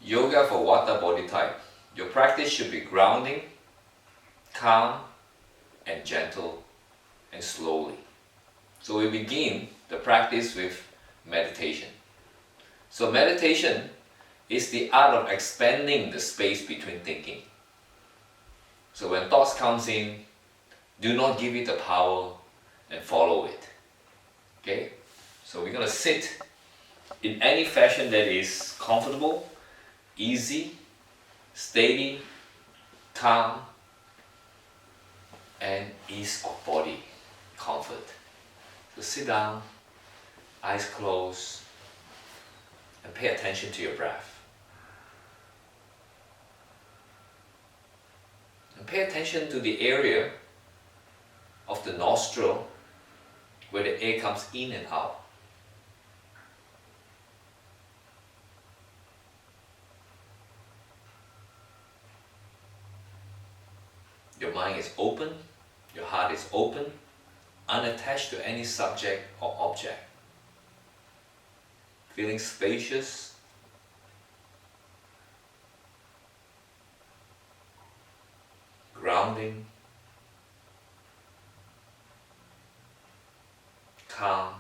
yoga for Vata body type. Your practice should be grounding, calm and gentle and slowly. So we begin the practice with meditation. So meditation is the art of expanding the space between thinking. So when thoughts comes in, do not give it the power and follow it. Okay? So we're gonna sit in any fashion that is comfortable, easy, steady, calm, and ease of body, comfort. So sit down, eyes closed, and pay attention to your breath. And pay attention to the area of the nostril where the air comes in and out. Your mind is open, your heart is open, unattached to any subject or object. Feeling spacious, grounding, calm,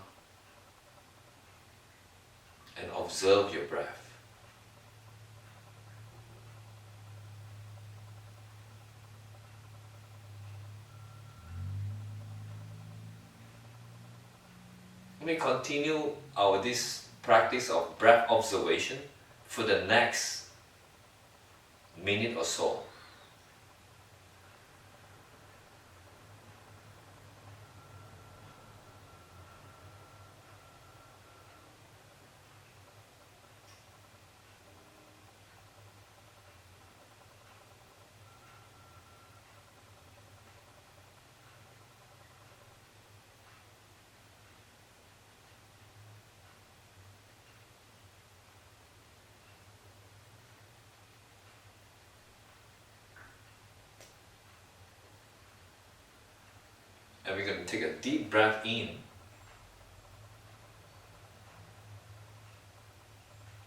and observe your breath. We may continue this practice of breath observation for the next minute or so. And we're going to take a deep breath in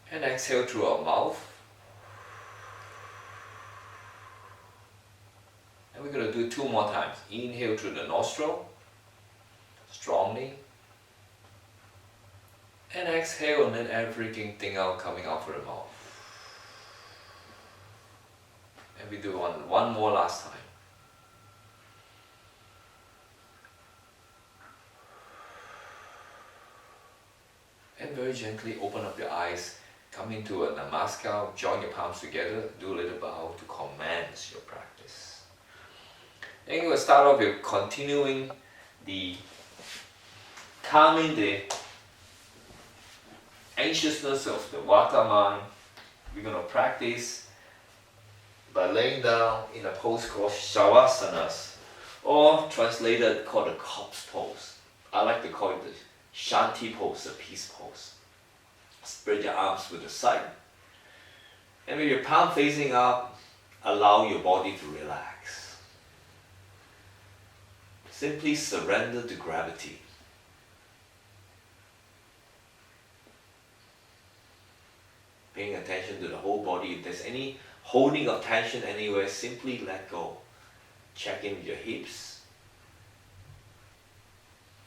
and exhale through our mouth. And we're going to do 2 more times. Inhale through the nostril, strongly. And exhale and let everything out coming out through the mouth. And we do one more last time. And very gently open up your eyes, come into a namaskar, join your palms together, do a little bow to commence your practice. And we'll start off with continuing the calming the anxiousness of the Vata mind. We're going to practice by laying down in a pose called Shavasana, or translated called the corpse pose. I like to call it the Shanti pose, the peace pose. Spread your arms to the side. And with your palm facing up, allow your body to relax. Simply surrender to gravity. Paying attention to the whole body. If there's any holding of tension anywhere, simply let go. Check in with your hips,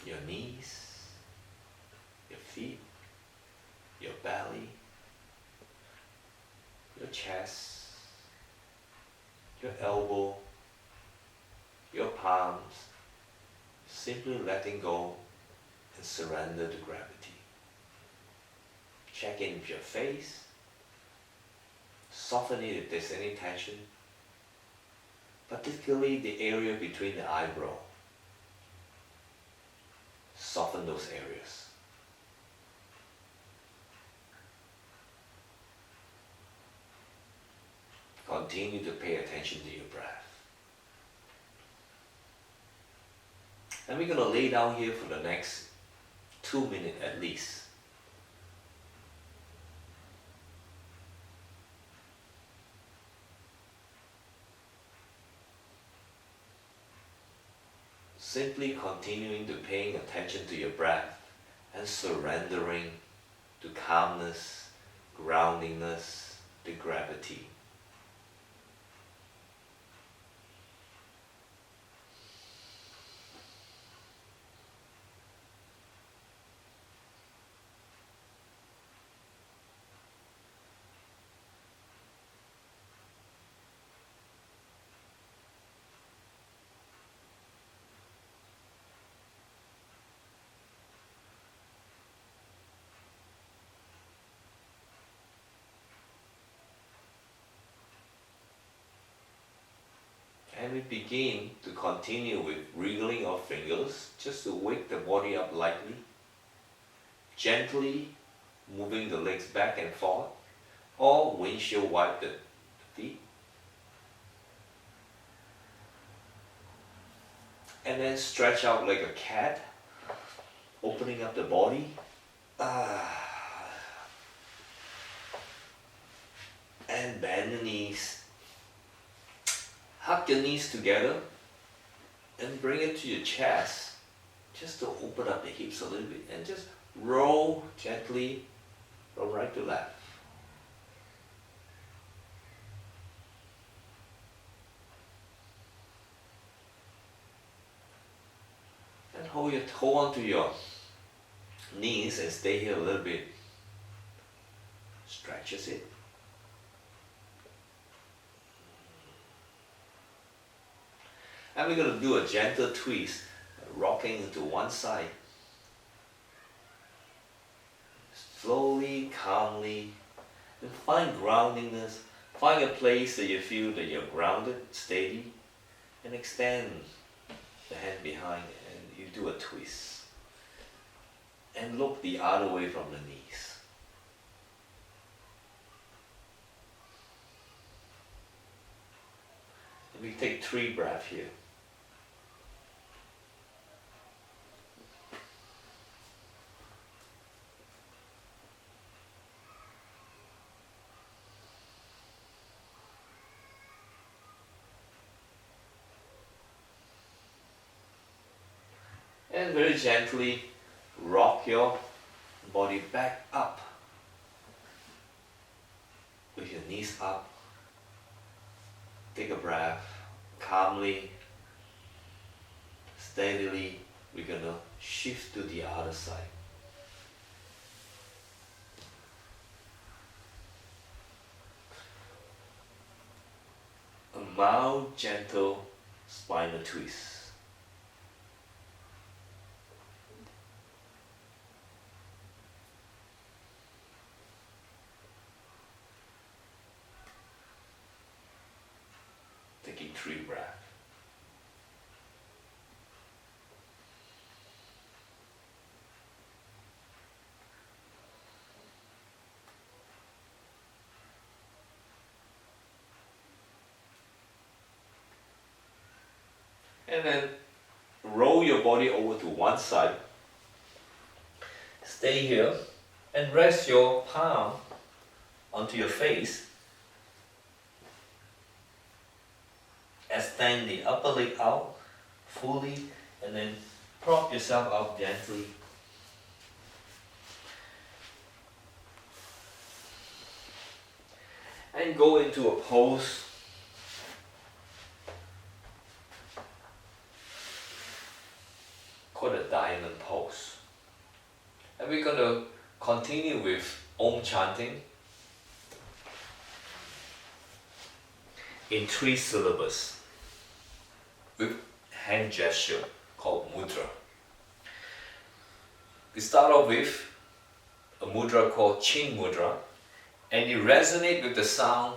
your knees, your feet, your belly, your chest, your elbow, your palms. Simply letting go and surrender to gravity. Check in with your face. Soften it if there's any tension, particularly the area between the eyebrow. Soften those areas. Continue to pay attention to your breath. And we're going to lay down here for the next 2 minutes at least. Simply continuing to paying attention to your breath and surrendering to calmness, groundingness, the gravity. And we begin to continue with wriggling our fingers just to wake the body up lightly, gently moving the legs back and forth, or windshield wipe the feet. And then stretch out like a cat, opening up the body. And bend the knees. Hug your knees together and bring it to your chest just to open up the hips a little bit and just roll gently from right to left. And hold on to your knees and stay here a little bit. Stretches it. And we're going to do a gentle twist, rocking into one side. Slowly, calmly, and find groundingness. Find a place that you feel that you're grounded, steady, and extend the hand behind and you do a twist. And look the other way from the knees. And we take 3 breaths here. And very gently rock your body back up with your knees up. Take a breath, calmly, steadily. We're going to shift to the other side. A mild, gentle spinal twist. Taking 3 breaths. And then roll your body over to one side. Stay here and rest your palm onto your face. Extend the upper leg out fully and then prop yourself up gently. And go into a pose called a diamond pose. And we're going to continue with Om chanting in 3 syllables with hand gesture called mudra. We start off with a mudra called Chin mudra, and you resonate with the sound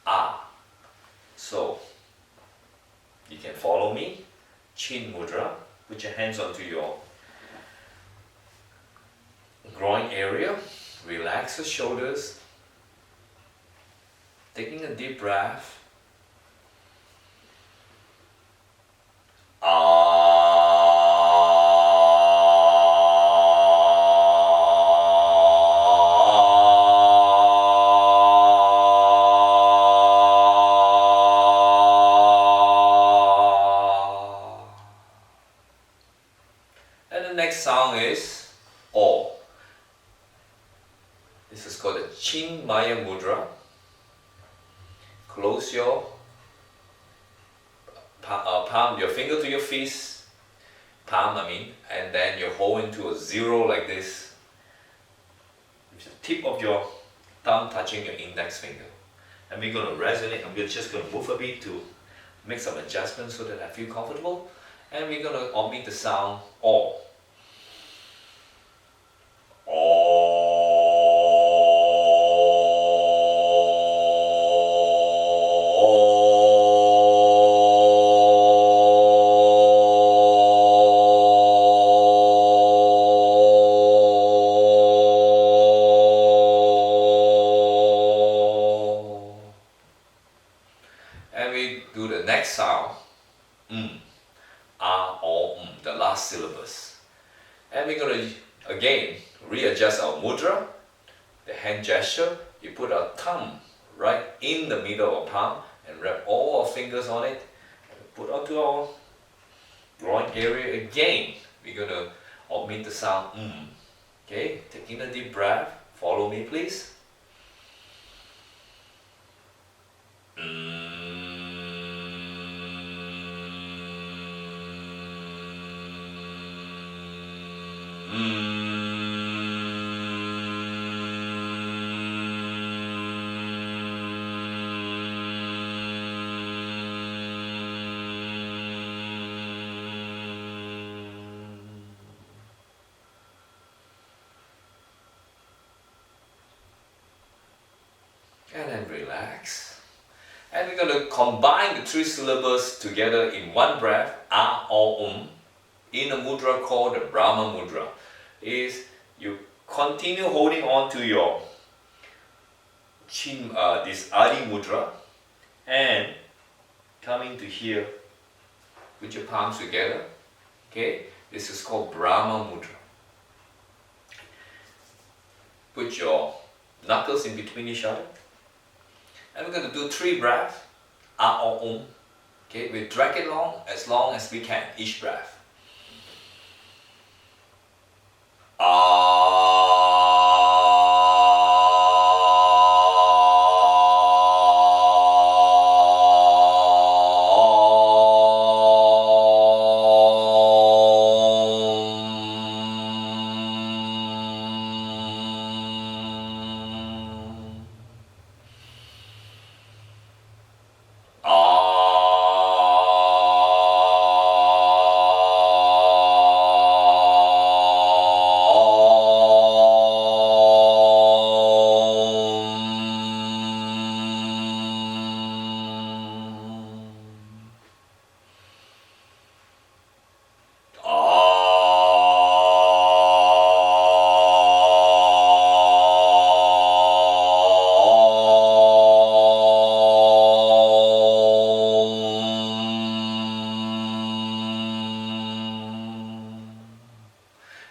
Ah. So you can follow me. Chin mudra. Put your hands onto your groin area. Relax the shoulders. Taking a deep breath. And the next sound is O. This is called the Chin Maya Mudra. close your palm, your finger to your fist, palm and then you hold into a zero like this, with the tip of your thumb touching your index finger. And we're going to resonate. I'm just going to move a bit to make some adjustments so that I feel comfortable. And we're going to omit the sound O. And we do the next sound, ah, or the last syllables. And we're going to again readjust our mudra, the hand gesture. You put our thumb right in the middle of palm and wrap all our fingers on it. And put onto our groin area again. We're going to omit the sound Okay, taking a deep breath. Follow me, please. And then relax. And we're going to combine the three syllables together in one breath, ah or in a mudra called the Brahma mudra. Is you continue holding on to your chin, this Adi mudra, and coming to here with your palms together. Okay, this is called Brahma mudra. Put your knuckles in between each other. And we're going to do 3 breaths, ah or Okay, we drag it as long as we can, each breath.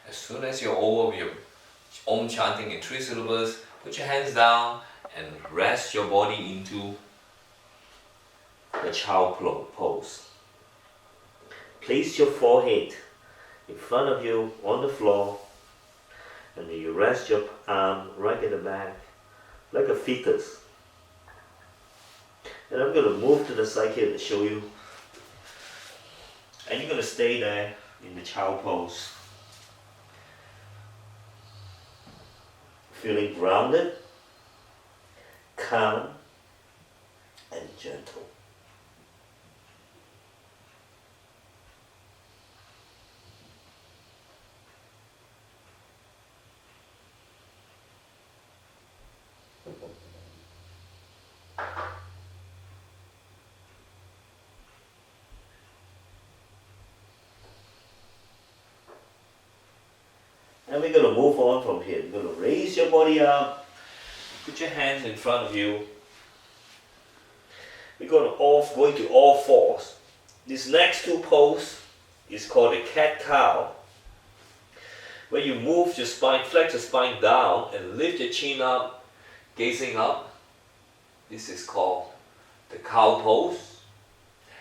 As soon as you're over with your Om chanting in 3 syllables, put your hands down and rest your body into the Chow pose. Place your forehead in front of you on the floor, and then you rest your arm right at the back like a fetus. And I'm going to move to the side here to show you. And you're going to stay there in the Chow pose. Feeling grounded, calm, and gentle. And we're going to move on from here. You're going to raise your body up, put your hands in front of you. We're going to all fours. This next 2 pose is called the cat-cow, where you move your spine, flex your spine down and lift your chin up, gazing up. This is called the cow pose.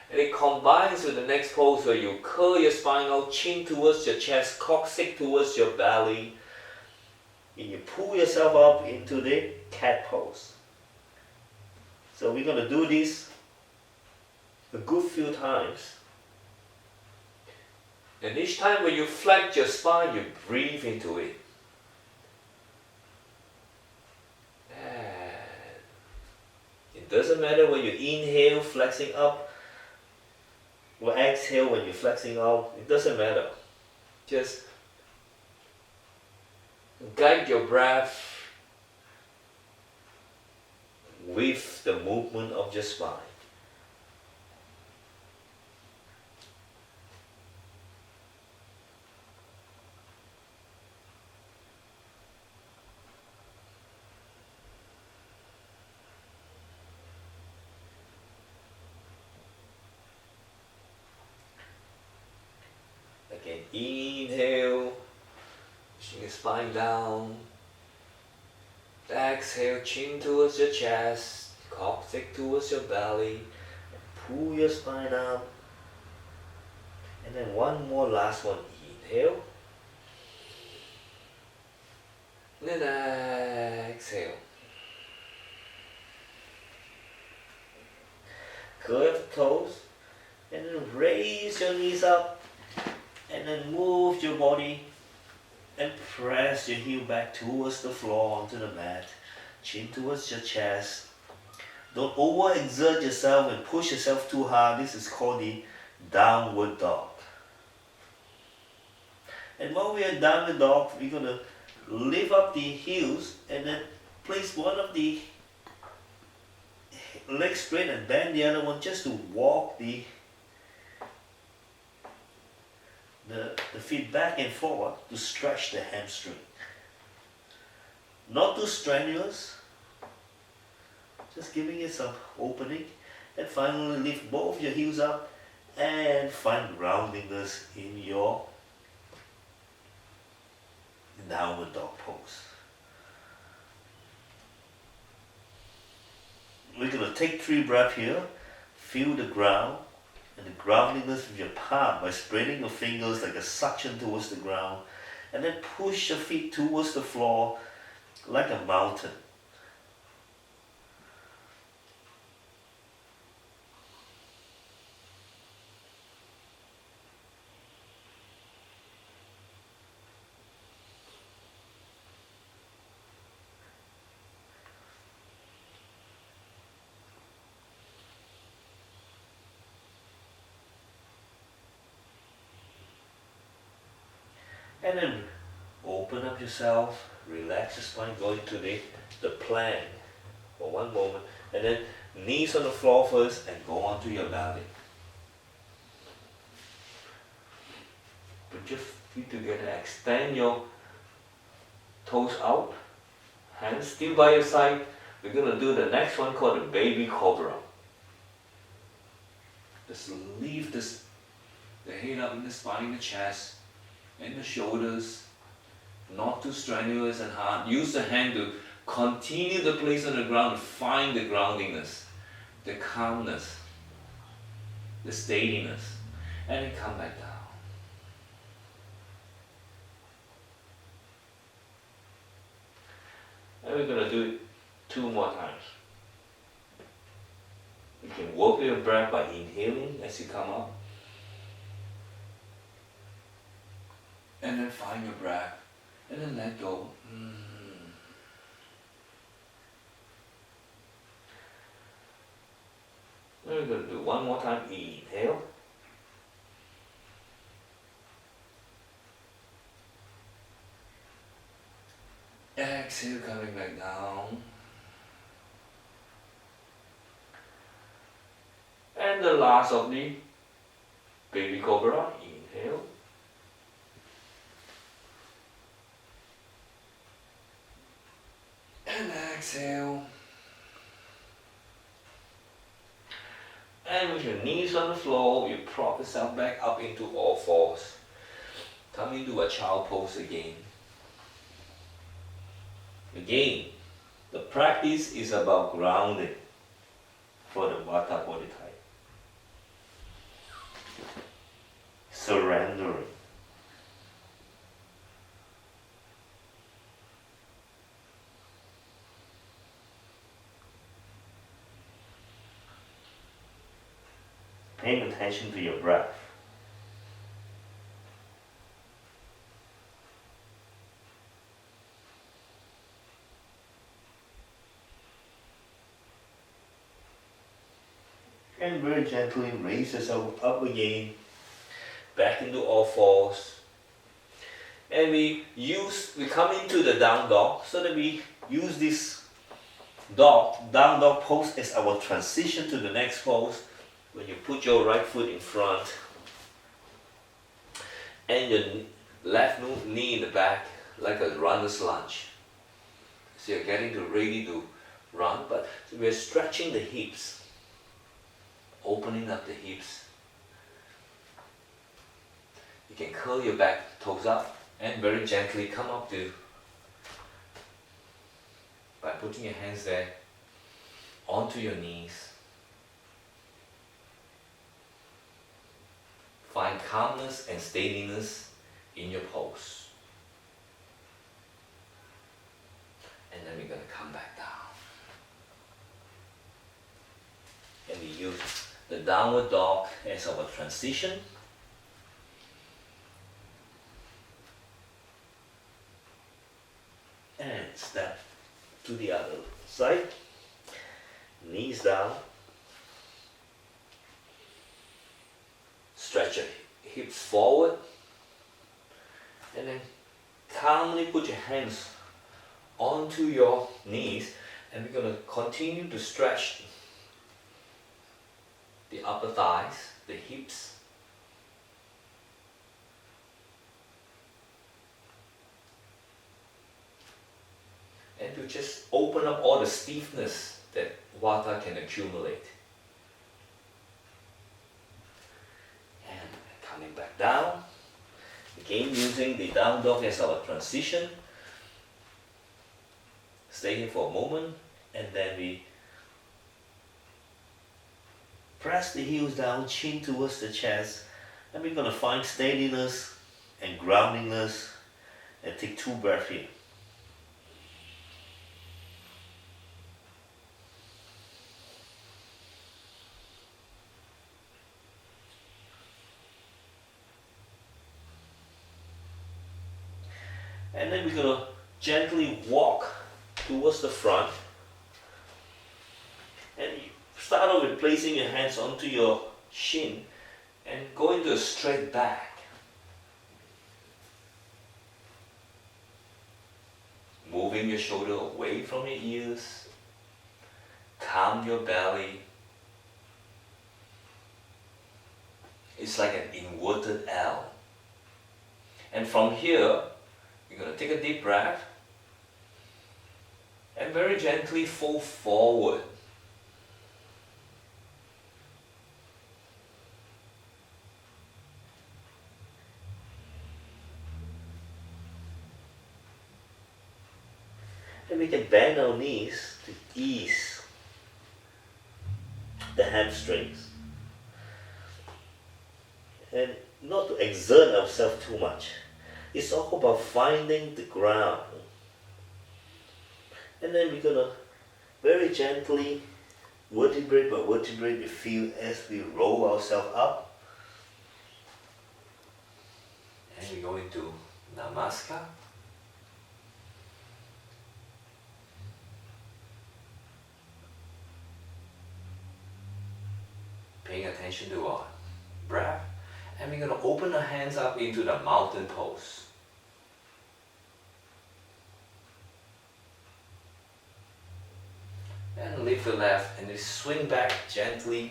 And it combines with the next pose where you curl your spine out, chin towards your chest, coccyx towards your belly. And you pull yourself up into the cat pose. So we're going to do this a good few times. And each time when you flex your spine, you breathe into it. And it doesn't matter when you inhale, flexing up, or exhale when you're flexing out. It doesn't matter. Just guide your breath with the movement of your spine. Again, inhale, pushing your spine down. Exhale, chin towards your chest, coccyx towards your belly. Pull your spine up. And then one more last one. Inhale. And then exhale. Curve toes. And then raise your knees up. And then move your body. And press your heel back towards the floor, onto the mat. Chin towards your chest. Don't overexert yourself and push yourself too hard. This is called the downward dog. And while we are downward dog, we're going to lift up the heels and then place one of the legs straight and bend the other one just to walk the feet back and forward to stretch the hamstring. Not too strenuous, just giving it some opening. And finally lift both your heels up and find groundingness in your downward dog pose. We're going to take 3 breaths here. Feel the ground and the groundingness of your palm by spreading your fingers like a suction towards the ground, and then push your feet towards the floor like a mountain. And then open up yourself, relax your spine, go into the plank for one moment, and then knees on the floor first and go onto your belly. Put your feet together, extend your toes out, hands still by your side. We're going to do the next one called the baby cobra. Just leave the head up in the spine, the chest, and the shoulders, not too strenuous and hard. Use the hand to continue the place on the ground, find the groundingness, the calmness, the steadiness, and then come back down. And we're going to do it 2 more times. You can work with your breath by inhaling as you come up. And then find your breath, and then let go. Then we're going to do 1 more time. Inhale. Exhale, coming back down. And the last of the baby cobra. Inhale. And exhale. And with your knees on the floor, you prop yourself back up into all fours. Come into a child pose again. Again, the practice is about grounding for the Vata body type. Surrendering. paying attention to your breath. And very gently raise yourself up again, back into all fours. And we come into the down dog, so that we use this down dog pose as our transition to the next pose. When you put your right foot in front and your left knee in the back, like a runner's lunge. So you're getting ready to run, but we're stretching the hips, opening up the hips. You can curl your back toes up and very gently come up to, by putting your hands there onto your knees. Find calmness and steadiness in your pose. And then we're going to come back down. And we use the downward dog as our transition. And step to the other side. Knees down. Stretch your hips forward. And then calmly put your hands onto your knees. And we're going to continue to stretch the upper thighs, the hips. And to just open up all the stiffness that Vata can accumulate. And coming back down. Again using the down dog as our transition. Stay here for a moment and then we press the heels down, chin towards the chest, and we're going to find steadiness and groundingness and take 2 breaths here. And then we're going to gently walk towards the front. And you start off with placing your hands onto your shin and go into a straight back. Moving your shoulder away from your ears. Calm your belly. It's like an inverted L. And from here, you're going to take a deep breath and very gently fold forward. And we can bend our knees to ease the hamstrings and not to exert ourselves too much. It's all about finding the ground. And then we're going to very gently, vertebrae by vertebrae, we feel as we roll ourselves up. And we go into Namaskar. Paying attention to our breath. And we're going to open our hands up into the mountain pose. And lift the left and then swing back gently,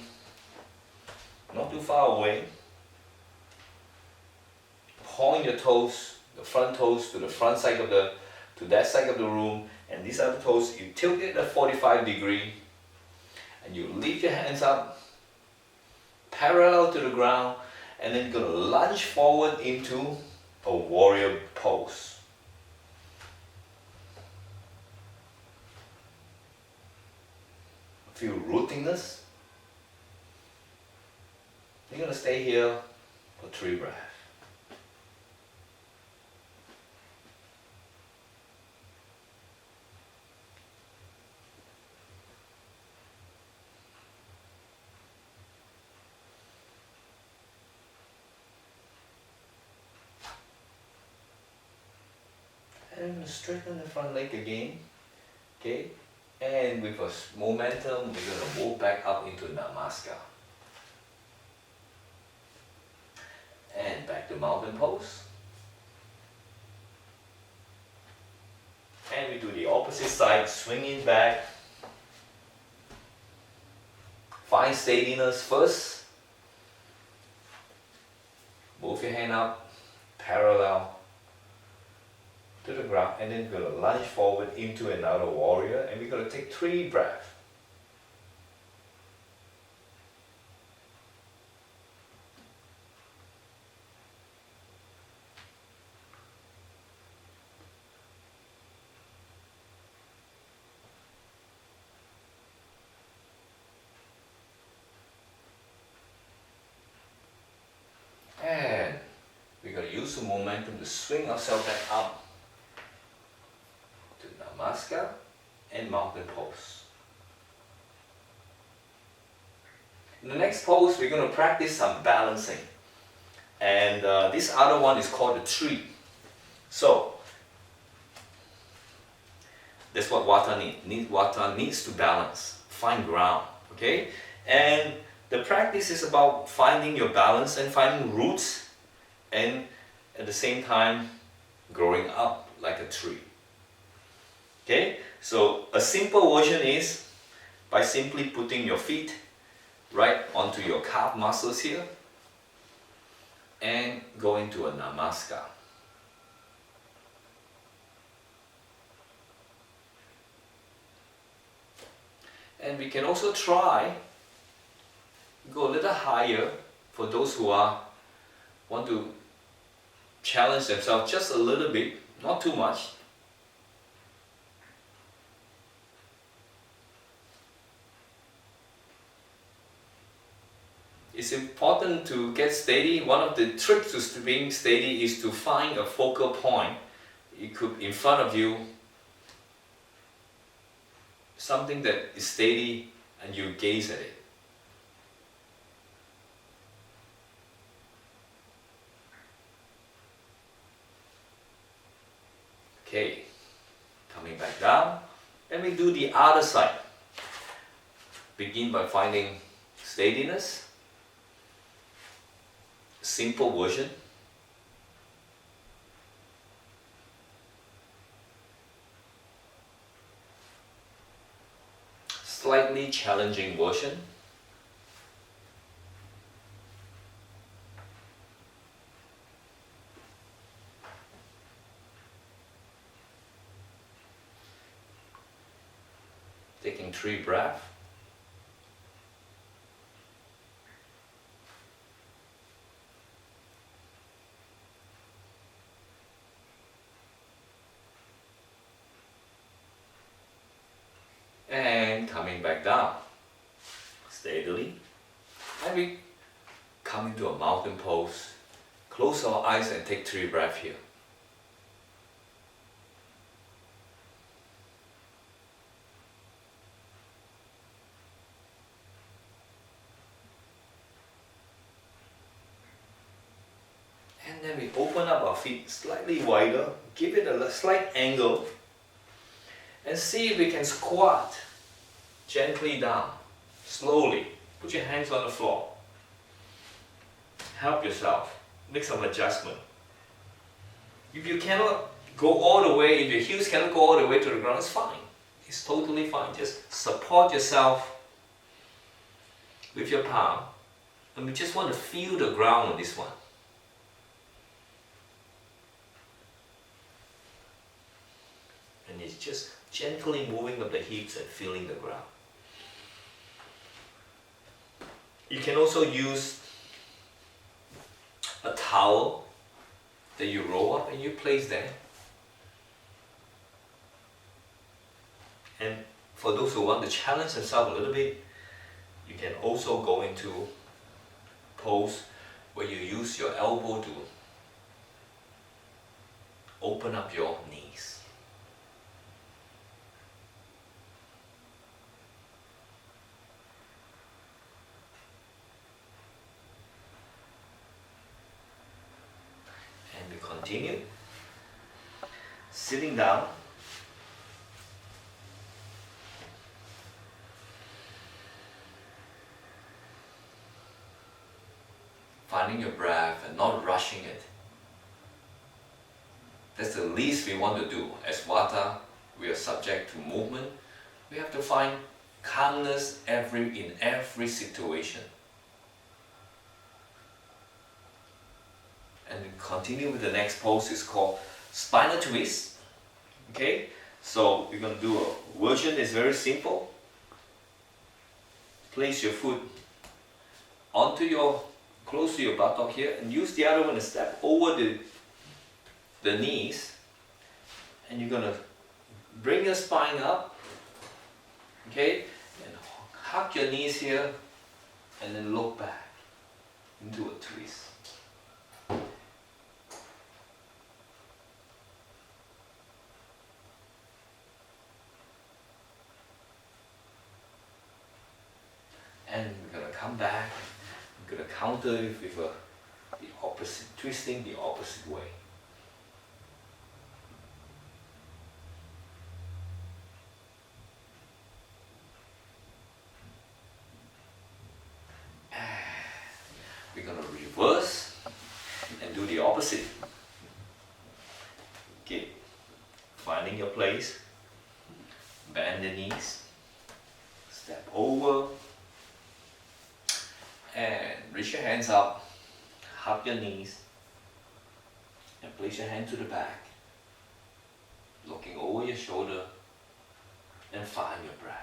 not too far away. Point your toes, the front toes to the front side of to that side of the room, and these other toes you tilt it at 45 degrees, and you lift your hands up, parallel to the ground, and then you're gonna lunge forward into a warrior pose. Feel rootiness. You're going to stay here for 3 breaths. then straighten the front leg again. Okay, and with a momentum, we're going to move back up into Namaskar. And back to mountain pose. And we do the opposite side, swinging back. Find steadiness first. Move your hand up, parallel to the ground, and then we're going to lunge forward into another warrior, and we're going to take 3 breaths. And we're going to use the momentum to swing ourselves back up to Namaskar and mountain pose. In the next pose, we're going to practice some balancing. And this other one is called the tree. So, that's what Vata needs. Vata needs to balance, find ground. Okay? And the practice is about finding your balance and finding roots, and at the same time growing up like a tree. Okay, so a simple version is by simply putting your feet right onto your calf muscles here and going to a Namaskar. And we can also try go a little higher for those who want to challenge themselves just a little bit, not too much. It's important to get steady. One of the tricks to being steady is to find a focal point. It could in front of you, something that is steady, and you gaze at it. Okay, coming back down, and we do the other side. Begin by finding steadiness, simple version. Slightly challenging version. Taking 3 breaths. And coming back down steadily. And we come into a mountain pose. Close our eyes and take 3 breaths here. And then we open up our feet slightly wider, give it a slight angle, and see if we can squat gently down, slowly. Put your hands on the floor. Help yourself, make some adjustment. If you cannot go all the way, if your heels cannot go all the way to the ground, it's fine. It's totally fine. Just support yourself with your palm, and we just want to feel the ground on this one. And it's just gently moving up the hips and feeling the ground. You can also use a towel that you roll up and you place there. And for those who want to challenge themselves a little bit, you can also go into pose where you use your elbow to open up your knees. And we continue. sitting down. Finding your breath and not rushing it. That's the least we want to do. As Vata, we are subject to movement. We have to find calmness in every situation. And we continue with the next pose. It's called spinal twist. Okay, so we're going to do a version. It's very simple. Place your foot close to your buttock here, and use the other one to step over the knees, and you're gonna bring your spine up, okay, and hug your knees here, and then look back into a twist. And we're gonna come back. We're gonna counter it with the opposite, twisting the opposite way. We're gonna reverse and do the opposite. Okay, finding your place, bend the knees, step over, and reach your hands up, hug your knees, and place your hand to the back, looking over your shoulder, and find your breath.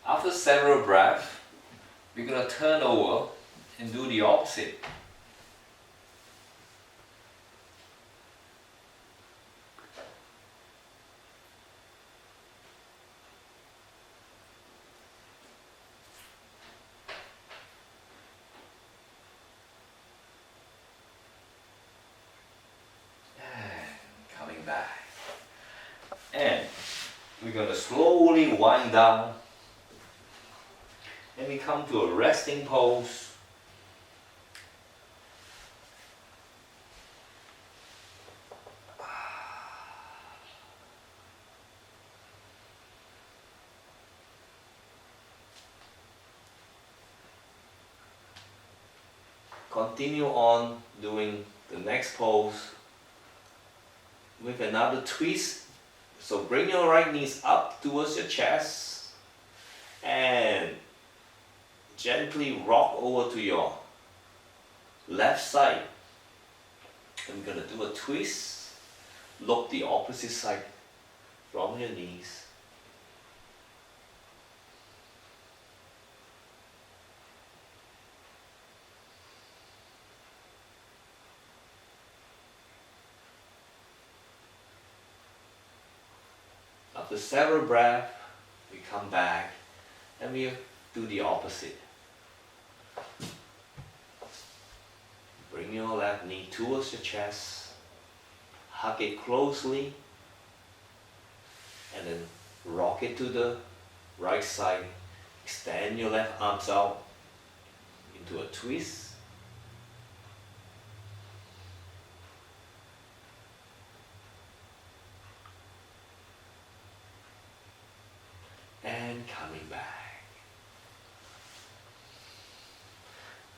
After several breaths, we're going to turn over and do the opposite. Coming back. And we're going to slowly wind down. And we come to a resting pose. Continue on doing the next pose with another twist. So bring your right knees up towards your chest and gently rock over to your left side. And we're going to do a twist. Look the opposite side from your knees. After several breaths, we come back and we do the opposite. Bring your left knee towards your chest, hug it closely, and then rock it to the right side. Extend your left arms out into a twist. And coming back.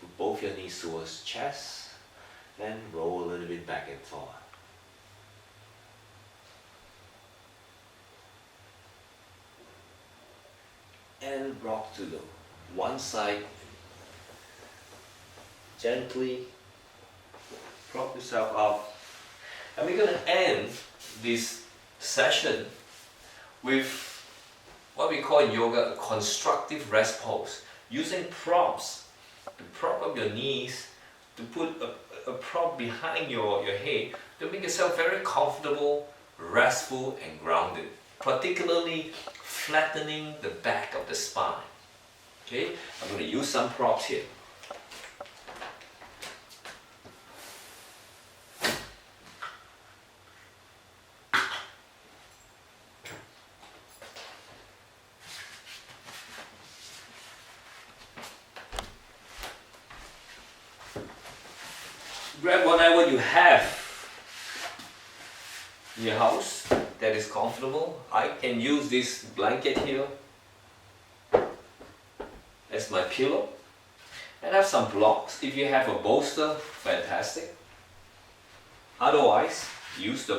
Put both your knees towards chest, then roll a little bit back and forth. And rock to the one side. Gently prop yourself up. And we're going to end this session with what we call in yoga a constructive rest pose, using props to prop up your knees, to put a prop behind your head to make yourself very comfortable, restful and grounded, particularly flattening the back of the spine. Okay, I'm going to use some props here. grab whatever you have in your house that is comfortable. I can use this blanket here as my pillow, and have some blocks. If you have a bolster, fantastic. Otherwise, use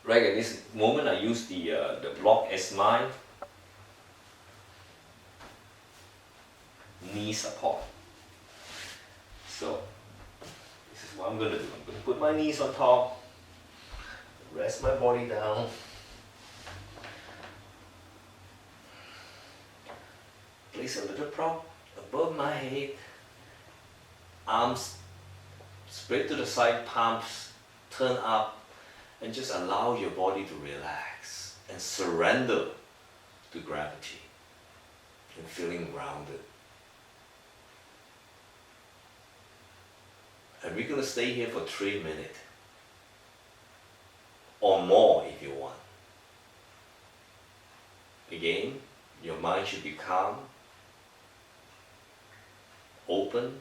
right at this moment I use the block as my knee support. So this is what I'm gonna do. I'm gonna put my knees on top, rest my body down. Place a little prop above my head, arms spread to the side, palms turn up, and just allow your body to relax and surrender to gravity and feeling grounded. And we're going to stay here for 3 minutes or more if you want. Again, your mind should be calm, open,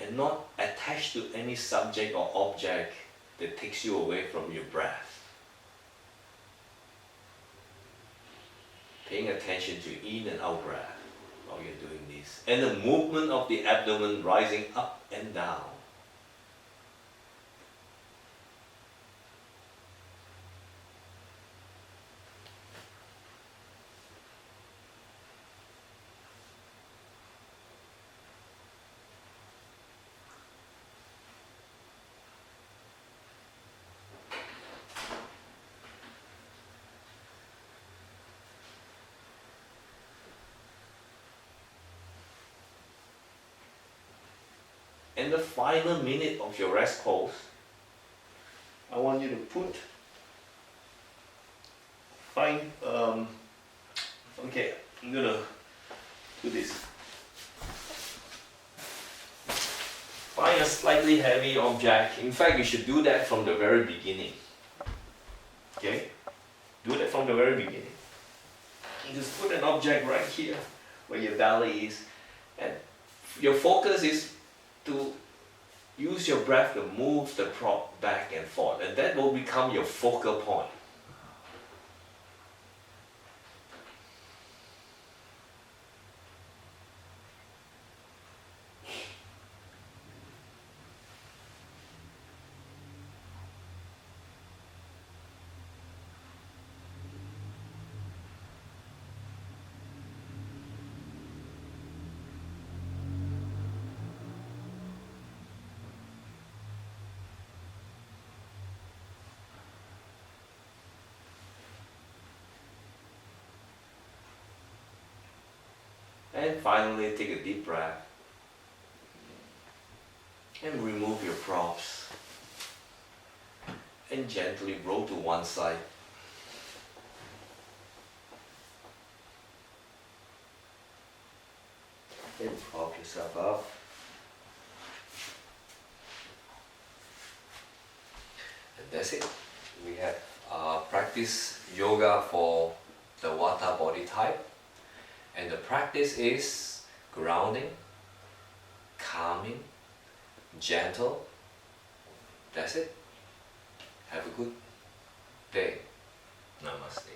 and not attached to any subject or object that takes you away from your breath. Paying attention to in and out breath while you're doing this, and the movement of the abdomen rising up and down. And the final minute of your rest pose, I want you to okay, I'm gonna do this. Find a slightly heavy object. In fact, you should do that from the very beginning. Okay? Do that from the very beginning. You just put an object right here where your belly is, and your focus is to use your breath to move the prop back and forth, and that will become your focal point. And finally, take a deep breath and remove your props and gently roll to one side. Then prop yourself up. And that's it. We have practice yoga for the Vata body type. And the practice is grounding, calming, gentle. That's it. Have a good day. Namaste.